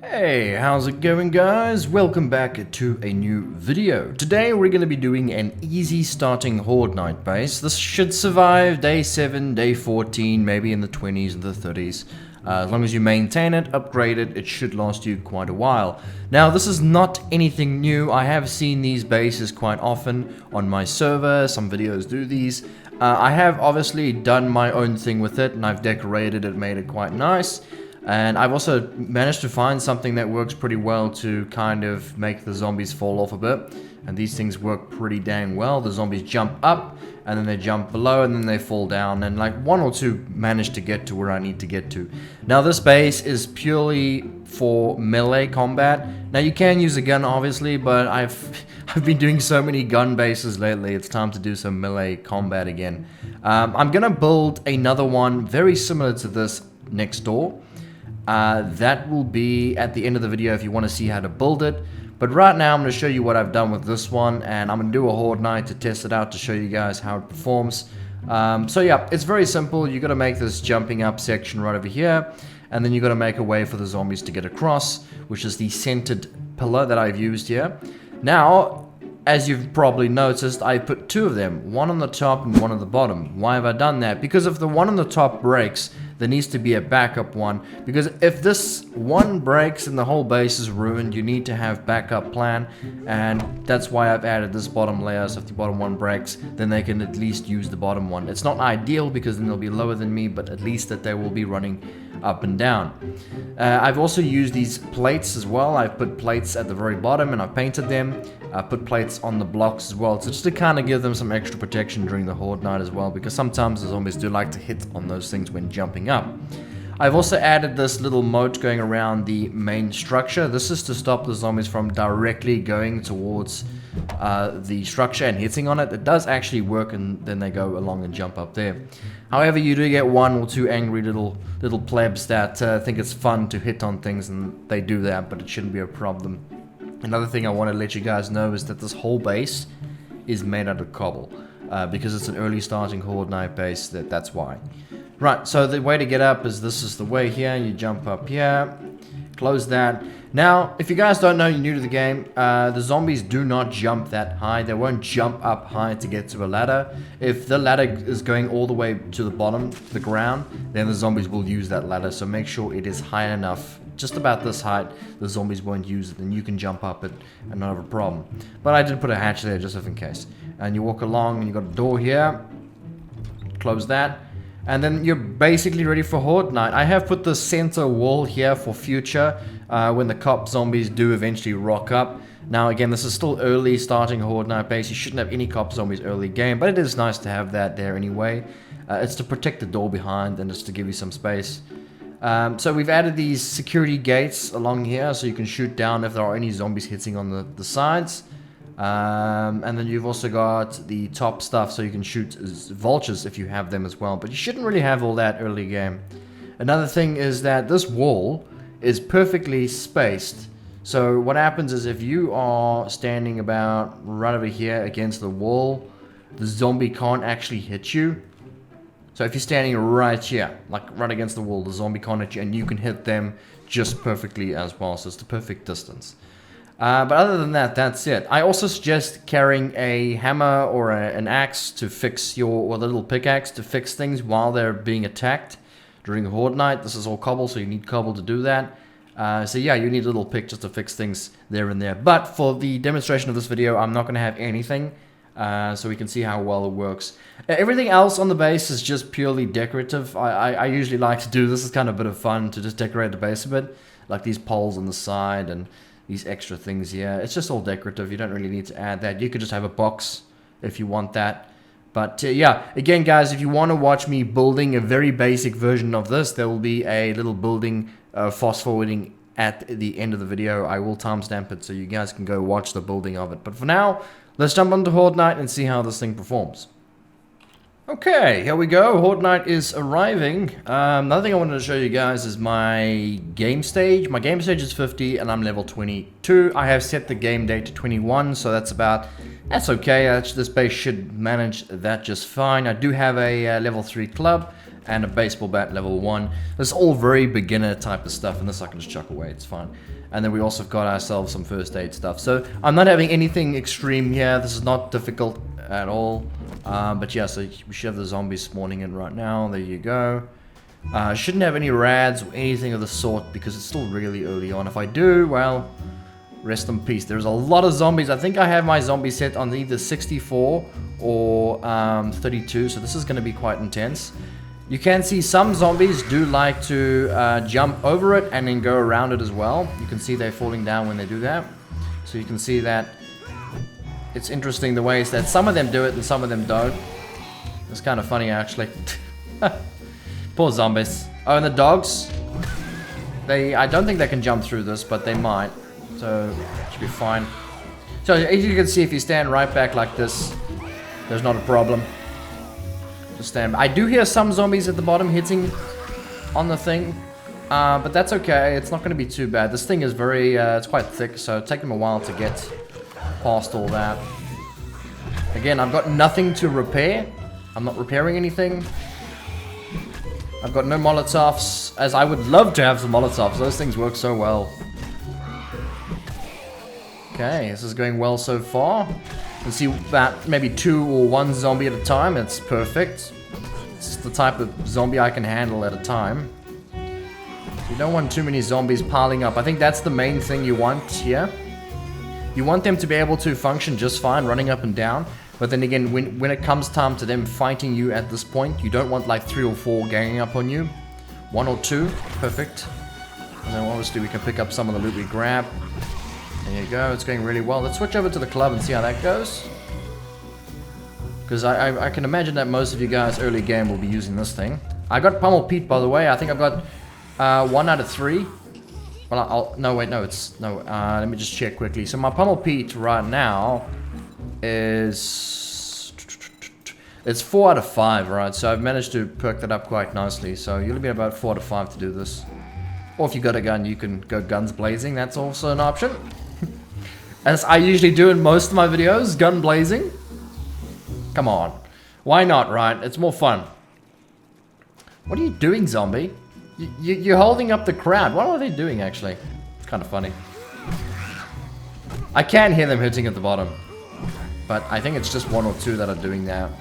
Hey, how's it going guys? Welcome back to a new video. Today we're going to be doing an easy starting Horde Night base. This should survive day 7, day 14, maybe in the 20s and the 30s. As long as you maintain it, upgrade it, it should last you quite a while. Now this is not anything new. I have seen these bases quite often on my server. Some videos do these. I have obviously done my own thing with it and I've decorated it, made it quite nice. And I've also managed to find something that works pretty well to kind of make the zombies fall off a bit. And these things work pretty dang well. The zombies jump up, and then they jump below, and then they fall down. And like one or two manage to get to where I need to get to. Now this base is purely for melee combat. Now you can use a gun obviously, but I've been doing so many gun bases lately. It's time to do some melee combat again. I'm gonna build another one very similar to this next door. That will be at the end of the video if you want to see how to build it. But right now I'm going to show you what I've done with this one, and I'm going to do a Horde Night to test it out to show you guys how it performs. So yeah, it's very simple. You got to make this jumping up section right over here, and then you got to make a way for the zombies to get across, which is the centered pillar that I've used here. Now, as you've probably noticed, I put two of them, one on the top and one on the bottom. Why have I done that? Because if the one on the top breaks, there needs to be a backup one, because if this one breaks and the whole base is ruined, you need to have backup plan, and that's why I've added this bottom layer. So if the bottom one breaks, then they can at least use the bottom one. It's not ideal because then they'll be lower than me, but at least that they will be running up and down. I've also used these plates as well. I've put plates at the very bottom and I've painted them. I put plates on the blocks as well, so just to kind of give them some extra protection during the Horde Night as well, because sometimes the zombies do like to hit on those things when jumping up. I've also added this little moat going around the main structure. This is to stop the zombies from directly going towards the structure and hitting on it. It does actually work, and then they go along and jump up there. However, you do get one or two angry little plebs that think it's fun to hit on things, and they do that, but it shouldn't be a problem. Another thing I want to let you guys know is that this whole base is made out of cobble, because it's an early starting Horde Night base. That's why. Right, so the way to get up is this is the way here. You jump up here, close that. Now, if you guys don't know, you're new to the game, the zombies do not jump that high. They won't jump up high to get to a ladder. If the ladder is going all the way to the bottom, the ground, then the zombies will use that ladder. So make sure it is high enough, just about this height, the zombies won't use it, and you can jump up it and not have a problem. But I did put a hatch there just in case. And you walk along and you got a door here, close that. And then you're basically ready for Horde Night. I have put the center wall here for future, when the cop zombies do eventually rock up. Now again, this is still early starting Horde Night base. You shouldn't have any cop zombies early game, but it is nice to have that there anyway. It's to protect the door behind and just to give you some space. So we've added these security gates along here so you can shoot down if there are any zombies hitting on the sides. And then you've also got the top stuff so you can shoot vultures if you have them as well, but you shouldn't really have all that early game. Another thing is that this wall is perfectly spaced. So what happens is if you are standing about right over here against the wall, the zombie can't actually hit you. So if you're standing right here, like right against the wall, the zombie can't hit you, and you can hit them just perfectly as well. So it's the perfect distance. But other than that, that's it. I also suggest carrying a hammer or an axe to fix or the little pickaxe to fix things while they're being attacked during Horde Night. This is all cobble, so you need cobble to do that. So yeah, you need a little pick just to fix things there and there. But for the demonstration of this video, I'm not going to have anything, so we can see how well it works. Everything else on the base is just purely decorative. I usually like to do this. It's kind of a bit of fun to just decorate the base a bit, like these poles on the side and these extra things here. It's just all decorative. You don't really need to add that. You could just have a box if you want that. But yeah, again guys, if you want to watch me building a very basic version of this, there will be a little building fast forwarding at the end of the video. I will timestamp it so you guys can go watch the building of it. But for now, let's jump onto Horde Night and see how this thing performs. Okay, here we go. Horde Night is arriving. Another thing I wanted to show you guys is my game stage. My game stage is 50 and I'm level 22. I have set the game date to 21, so that's okay. This base should manage that just fine. I do have a level 3 club and a baseball bat level 1. This is all very beginner type of stuff, and this I can just chuck away, it's fine. And then we also got ourselves some first aid stuff. So I'm not having anything extreme here. This is not difficult at all. But yeah, so we should have the zombies spawning in right now. There you go. Shouldn't have any rads or anything of the sort because it's still really early on. If I do, well, rest in peace. There's a lot of zombies. I think I have my zombie set on either 64 or 32. So this is going to be quite intense. You can see some zombies do like to jump over it and then go around it as well. You can see they're falling down when they do that. So you can see that it's interesting the ways that some of them do it and some of them don't. It's kind of funny actually. Poor zombies. Oh, and the dogs. I don't think they can jump through this, but they might. So it should be fine. So as you can see, if you stand right back like this, there's not a problem. Stand. I do hear some zombies at the bottom hitting on the thing, but that's okay. It's not going to be too bad. This thing is very, it's quite thick, so it'll take them a while to get past all that. Again, I've got nothing to repair. I'm not repairing anything. I've got no Molotovs, as I would love to have some Molotovs. Those things work so well. Okay, this is going well so far. You can see that maybe 2 or 1 zombie at a time. It's perfect. It's the type of zombie I can handle at a time. You don't want too many zombies piling up. I think that's the main thing you want here. You want them to be able to function just fine, running up and down. But then again, when it comes time to them fighting you at this point, you don't want like 3 or 4 ganging up on you. 1 or 2, perfect. And then obviously we can pick up some of the loot we grab. There you go, it's going really well. Let's switch over to the club and see how that goes. Because I can imagine that most of you guys early game will be using this thing. I got Pummel Pete, by the way. I think I've got 1 out of 3. Well, no, wait, no, it's... No, let me just check quickly. So my Pummel Pete right now is... It's 4 out of 5, right? So I've managed to perk that up quite nicely. So you'll be about 4 out of 5 to do this. Or if you got a gun, you can go guns blazing. That's also an option. As I usually do in most of my videos, gun blazing. Come on. Why not, right? It's more fun. What are you doing, zombie? You're holding up the crowd. What are they doing, actually? It's kind of funny. I can hear them hitting at the bottom. But I think it's just 1 or 2 that are doing that.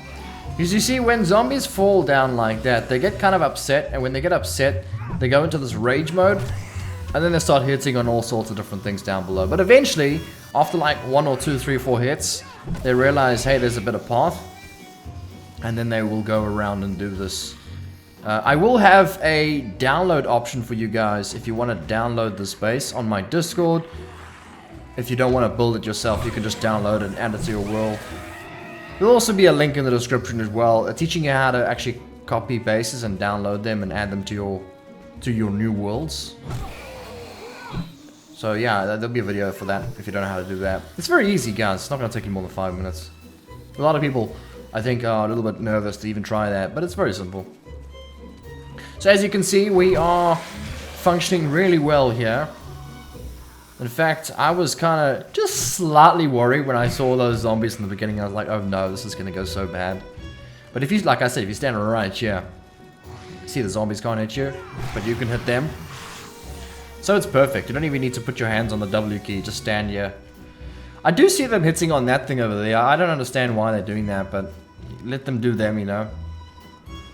Because you see, when zombies fall down like that, they get kind of upset. And when they get upset, they go into this rage mode. And then they start hitting on all sorts of different things down below. But eventually, after like 1 or 2, 3, 4 hits, they realize, hey, there's a better path. And then they will go around and do this. I will have a download option for you guys if you want to download this base on my Discord. If you don't want to build it yourself, you can just download it and add it to your world. There'll also be a link in the description as well, teaching you how to actually copy bases and download them and add them to your new worlds. So yeah, there'll be a video for that if you don't know how to do that. It's very easy, guys. It's not going to take you more than 5 minutes. A lot of people, I think, are a little bit nervous to even try that, but it's very simple. So as you can see, we are functioning really well here. In fact, I was kind of just slightly worried when I saw those zombies in the beginning. I was like, oh no, this is going to go so bad. But if you, like I said, if you stand right here, see the zombies can't hit you, but you can hit them. So it's perfect. You don't even need to put your hands on the W key, just stand here. I do see them hitting on that thing over there. I don't understand why they're doing that, but let them do them, you know.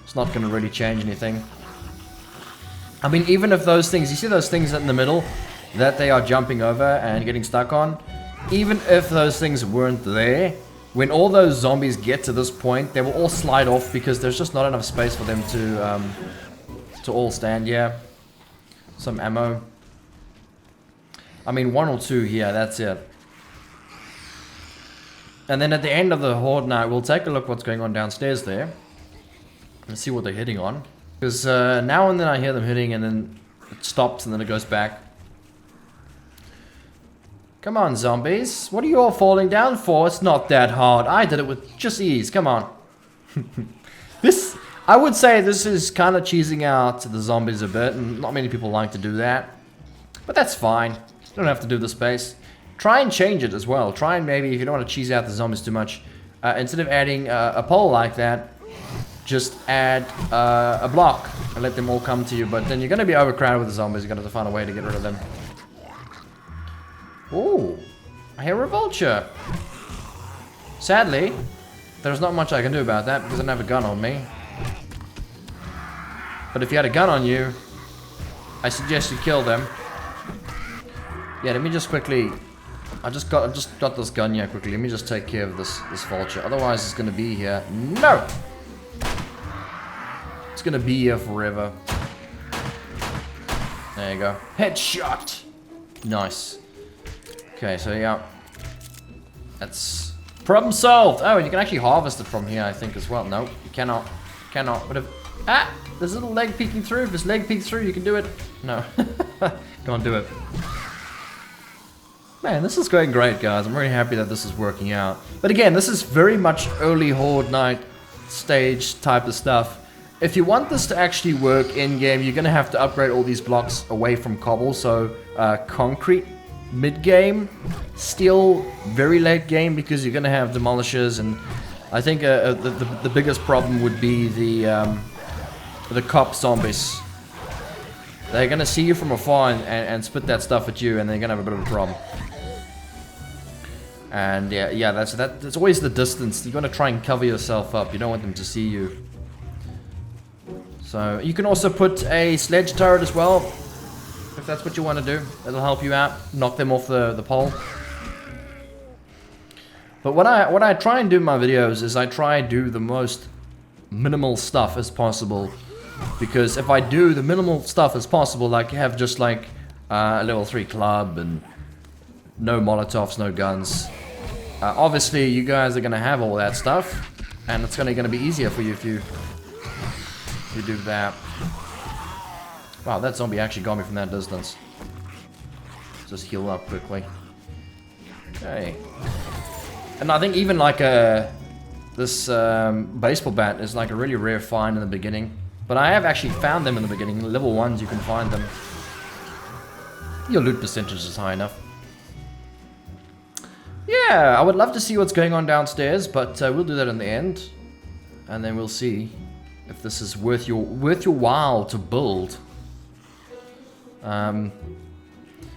It's not going to really change anything. I mean, even if those things, you see those things in the middle that they are jumping over and getting stuck on? Even if those things weren't there, when all those zombies get to this point, they will all slide off because there's just not enough space for them to all stand here. Some ammo. I mean, 1 or 2 here, that's it. And then at the end of the horde night, we'll take a look what's going on downstairs there. Let's see what they're hitting on. Because now and then I hear them hitting and then it stops and then it goes back. Come on, zombies. What are you all falling down for? It's not that hard. I did it with just ease. Come on. I would say this is kind of cheesing out the zombies a bit, and not many people like to do that. But that's fine. You don't have to do the space. Try and change it as well. Try and maybe, if you don't want to cheese out the zombies too much, instead of adding a pole like that, just add a block and let them all come to you. But then you're going to be overcrowded with the zombies. You're going to have to find a way to get rid of them. Ooh, I hear a vulture. Sadly, there's not much I can do about that because I don't have a gun on me. But if you had a gun on you, I suggest you kill them. Yeah, let me just quickly... I just got this gun here quickly. Let me just take care of this vulture. Otherwise, it's gonna be here. No! It's gonna be here forever. There you go. Headshot! Nice. Okay, so yeah. That's... problem solved! Oh, and you can actually harvest it from here, I think, as well. No, you cannot. Cannot. But if... ah! There's a little leg peeking through. If this leg peeks through, you can do it. No. Can't do it. Man, this is going great, guys. I'm very happy that this is working out. But again, this is very much early Horde Night stage type of stuff. If you want this to actually work in-game, you're going to have to upgrade all these blocks away from cobble. So, concrete mid-game, steel very late game because you're going to have demolishers. And I think the biggest problem would be the cop zombies. They're going to see you from afar and spit that stuff at you, and they're going to have a bit of a problem. And yeah, that's always the distance. You're gonna try and cover yourself up. You don't want them to see you. So you can also put a sledge turret as well, if that's what you want to do. It'll help you out, knock them off the pole. But what I try and do in my videos is I try and do the most minimal stuff as possible. Because if I do the minimal stuff as possible, like have just like a level 3 club and no Molotovs, no guns. Obviously, you guys are gonna have all that stuff, and it's gonna be easier for you if you do that. Wow, that zombie actually got me from that distance. Just heal up quickly. Okay. And I think even like this baseball bat is like a really rare find in the beginning. But I have actually found them in the beginning. Level 1s, you can find them. Your loot percentage is high enough. Yeah, I would love to see what's going on downstairs, but we'll do that in the end. And then we'll see if this is worth your while to build.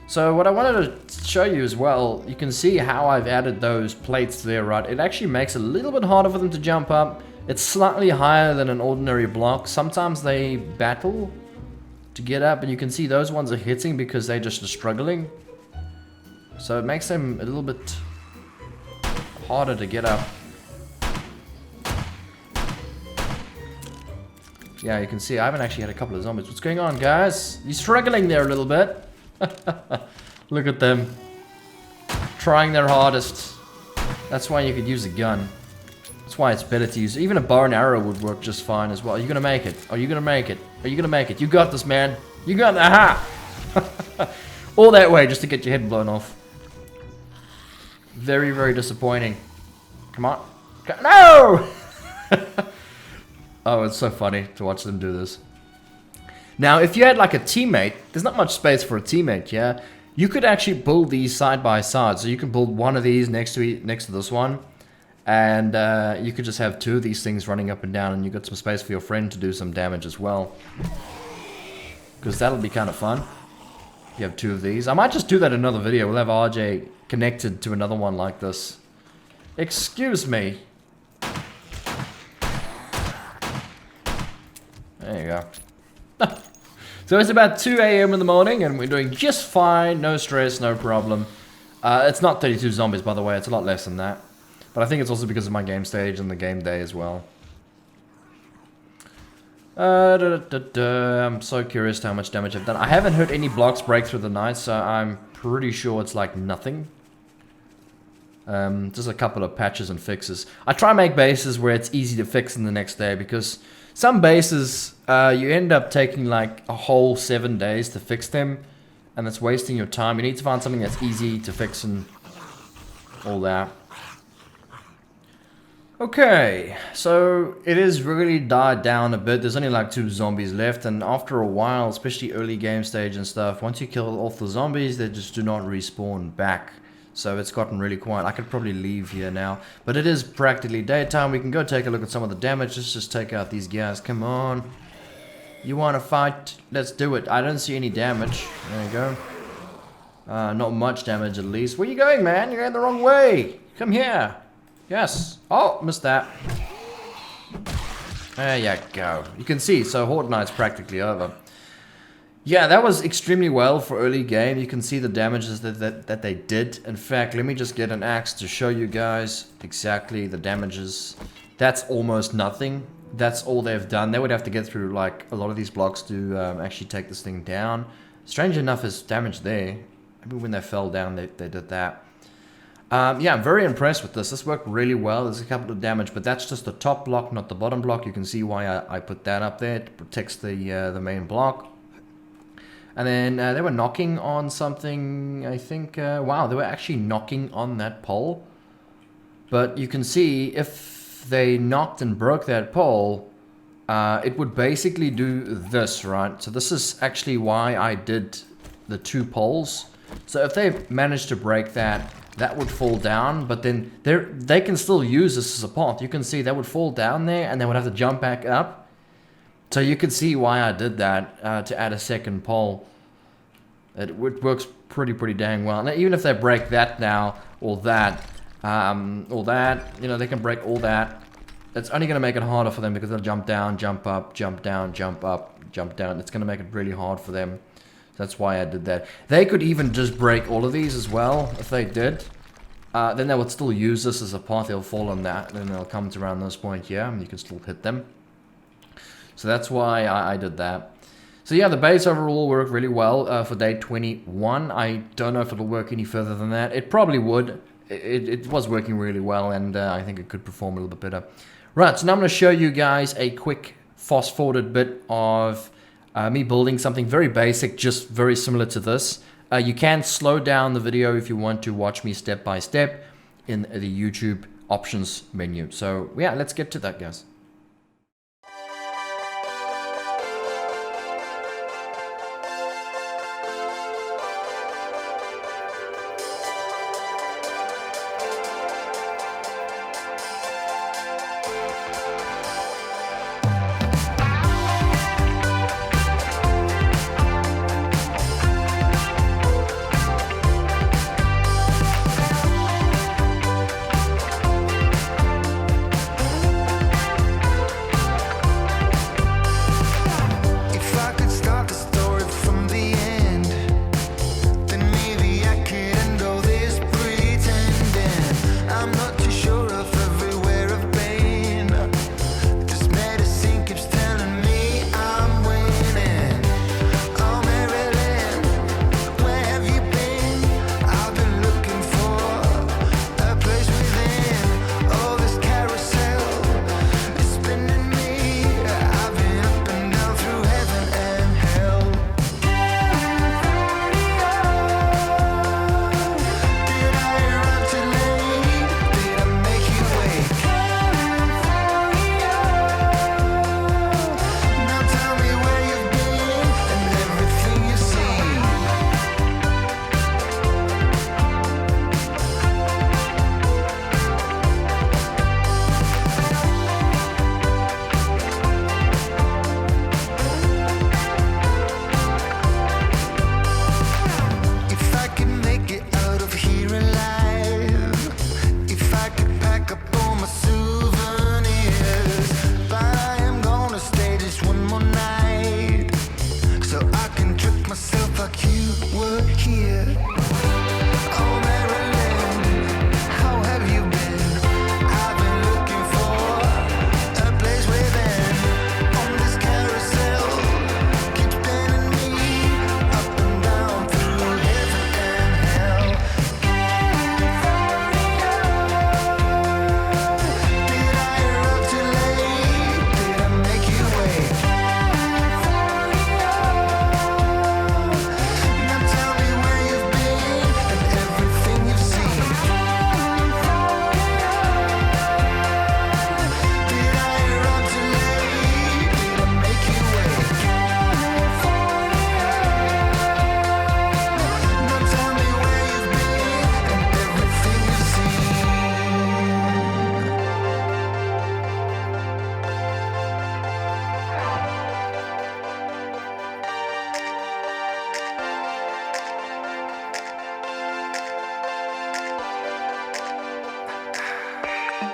So what I wanted to show you as well, you can see how I've added those plates there, right? It actually makes it a little bit harder for them to jump up. It's slightly higher than an ordinary block. Sometimes they battle to get up, and you can see those ones are hitting because they just are struggling. So it makes them a little bit harder to get up. Yeah, you can see I haven't actually had a couple of zombies. What's going on, guys? You're struggling there a little bit. Look at them. Trying their hardest. That's why you could use a gun. That's why it's better to use. Even a bow and arrow would work just fine as well. Are you gonna make it? Are you gonna make it? Are you gonna make it? You got this, man. You got the aha! All that way just to get your head blown off. Very, very disappointing. Come on. No! Oh, it's so funny to watch them do this. Now, if you had like a teammate, there's not much space for a teammate, yeah? You could actually build these side by side. So you can build one of these next to this one. And you could just have two of these things running up and down, and you've got some space for your friend to do some damage as well. Because that'll be kind of fun. You have two of these. I might just do that in another video. We'll have RJ connected to another one like this. Excuse me. There you go. So it's about 2 AM in the morning, and we're doing just fine. No stress, no problem. It's not 32 zombies, by the way. It's a lot less than that. But I think it's also because of my game stage and the game day as well. I'm so curious to how much damage I've done. I haven't heard any blocks break through the night, so I'm pretty sure it's like nothing. Just a couple of patches and fixes. I try and make bases where it's easy to fix in the next day, because some bases, you end up taking like a whole 7 days to fix them, and it's wasting your time. You need to find something that's easy to fix and all that. Okay, so it is really died down a bit. There's only like 2 zombies left, and after a while, especially early game stage and stuff, once you kill off the zombies, they just do not respawn back. So it's gotten really quiet. I could probably leave here now. But it is practically daytime. We can go take a look at some of the damage. Let's just take out these guys. Come on. You want to fight? Let's do it. I don't see any damage. There you go. Not much damage at least. Where you going, man? You're going the wrong way. Come here. Yes. Oh, missed that. There you go. You can see, so Horde Night's practically over. Yeah, that was extremely well for early game. You can see the damages that they did. In fact, let me just get an axe to show you guys exactly the damages. That's almost nothing. That's all they've done. They would have to get through like a lot of these blocks to actually take this thing down. Strange enough, there's damage there. Maybe when they fell down, they did that. Yeah, I'm very impressed with this. This worked really well. There's a couple of damage, but that's just the top block, not the bottom block. You can see why I put that up there. It protects the main block. And then they were knocking on something, I think. Wow, they were actually knocking on that pole. But you can see if they knocked and broke that pole, it would basically do this, right? So this is actually why I did the 2 poles. So if they managed to break that, that would fall down. But then they can still use this as a path. You can see they would fall down there and they would have to jump back up. So you can see why I did that, to add a second pole. It works pretty dang well. Now, even if they break that now, or that, you know, they can break all that. It's only going to make it harder for them because they'll jump down, jump up, jump down, jump up, jump down. It's going to make it really hard for them. That's why I did that. They could even just break all of these as well, if they did. Then they would still use this as a path. They'll fall on that, and then they'll come to around this point here, and you can still hit them. So that's why I did that. So yeah, the base overall worked really well for day 21. I don't know if it'll work any further than that. It probably would. It was working really well, and I think it could perform a little bit better. Right, so now I'm going to show you guys a quick fast-forwarded bit of me building something very basic, just very similar to this. You can slow down the video if you want to watch me step by step in the YouTube options menu. So yeah, let's get to that, guys.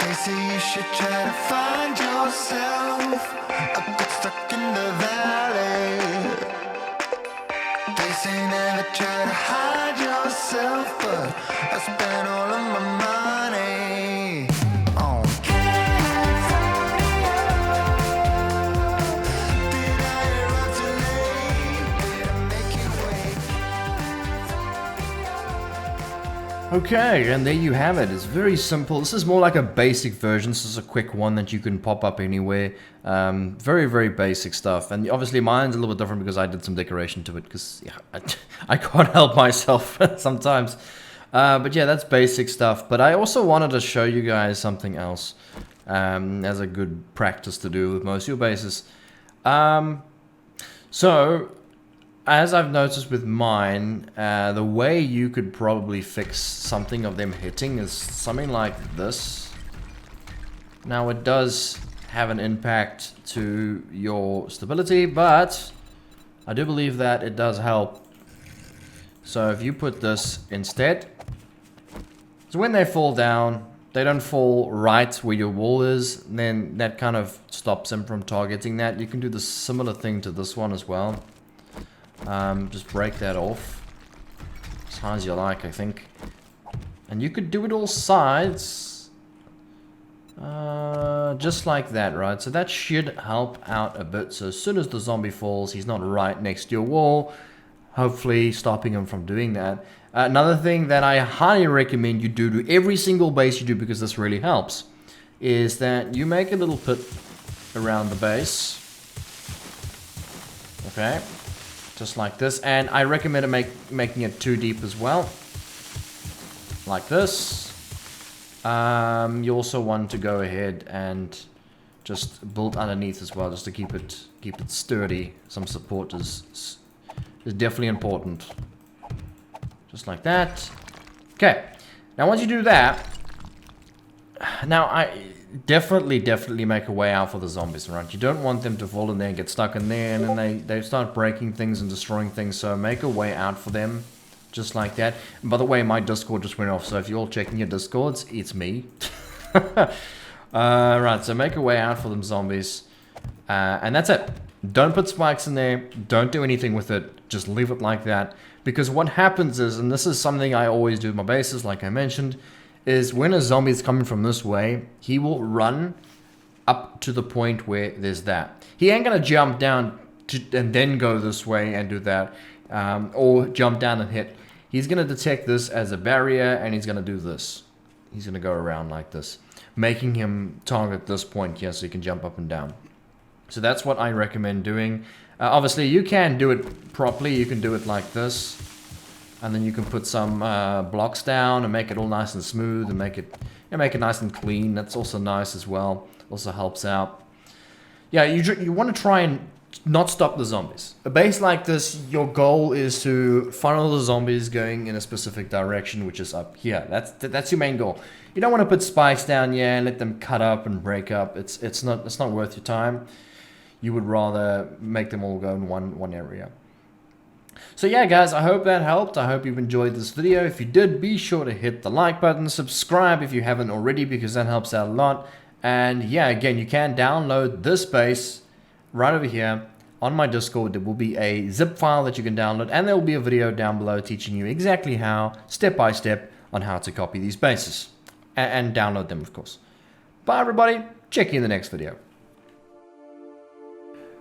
They say you should try to find yourself a bit stuck in the valley. They say never try to hide yourself, but I spent all of my money on California. Did I arrive too late? Did I make you wait? Okay, and there you have it. It's very simple. This is more like a basic version. This is a quick one that you can pop up anywhere. Very, very basic stuff. And obviously mine's a little bit different because I did some decoration to it because yeah, I can't help myself sometimes. But yeah, that's basic stuff. But I also wanted to show you guys something else as a good practice to do with most of your bases. So, as I've noticed with mine, the way you could probably fix something of them hitting is something like this. Now it does have an impact to your stability, but I do believe that it does help. So if you put this instead, so when they fall down, they don't fall right where your wall is, then that kind of stops them from targeting that. You can do the similar thing to this one as well. Just break that off as high as you like, I think. And you could do it all sides. Just like that, right? So that should help out a bit. So as soon as the zombie falls, he's not right next to your wall, hopefully stopping him from doing that. Another thing that I highly recommend you do to every single base you do, because this really helps, is that you make a little pit around the base. Okay, just like this. And I recommend making it 2 deep as well, like this. You also want to go ahead and just build underneath as well, just to keep it sturdy. Some support is definitely important. Just like that. Okay. Now once you do that, now I definitely make a way out for the zombies, right? You don't want them to fall in there and get stuck in there, and then they start breaking things and destroying things. So make a way out for them. Just like that. And by the way, my Discord just went off, so if you're all checking your Discords, it's me. Right, so make a way out for them zombies. And that's it. Don't put spikes in there. Don't do anything with it. Just leave it like that. Because what happens is, and this is something I always do with my bases, like I mentioned, is when a zombie is coming from this way, he will run up to the point where there's that. He ain't going to jump down and then go this way and do that. Or jump down and hit. He's going to detect this as a barrier, and he's going to do this. He's going to go around like this, making him target this point here so he can jump up and down. So that's what I recommend doing. Obviously, you can do it properly. You can do it like this, and then you can put some blocks down and make it all nice and smooth and make it nice and clean. That's also nice as well. Also helps out. Yeah, you want to try and not stop the zombies. A base like this, your goal is to funnel the zombies going in a specific direction, which is up here. That's your main goal. You don't want to put spikes down here and let them cut up and break up. It's not worth your time. You would rather make them all go in one area. So yeah, guys, I hope that helped. I hope you've enjoyed this video. If you did, be sure to hit the like button, subscribe if you haven't already, because that helps out a lot. And yeah, again, you can download this base right over here on my Discord. There will be a zip file that you can download, and there will be a video down below teaching you exactly how, step by step, on how to copy these bases and download them, of course. Bye everybody, check you in the next video.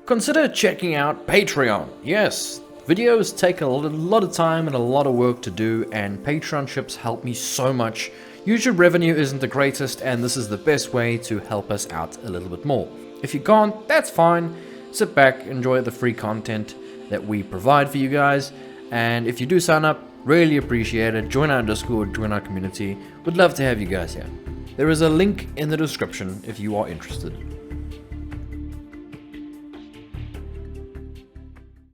Consider checking out Patreon. Yes, videos take a lot of time and a lot of work to do, and Patreon ships help me so much. YouTube revenue isn't the greatest, and this is the best way to help us out a little bit more. If you can't, that's fine. Sit back, enjoy the free content that we provide for you guys, and if you do sign up, really appreciate it. Join our Discord, join our community. Would love to have you guys here. There is a link in the description if you are interested.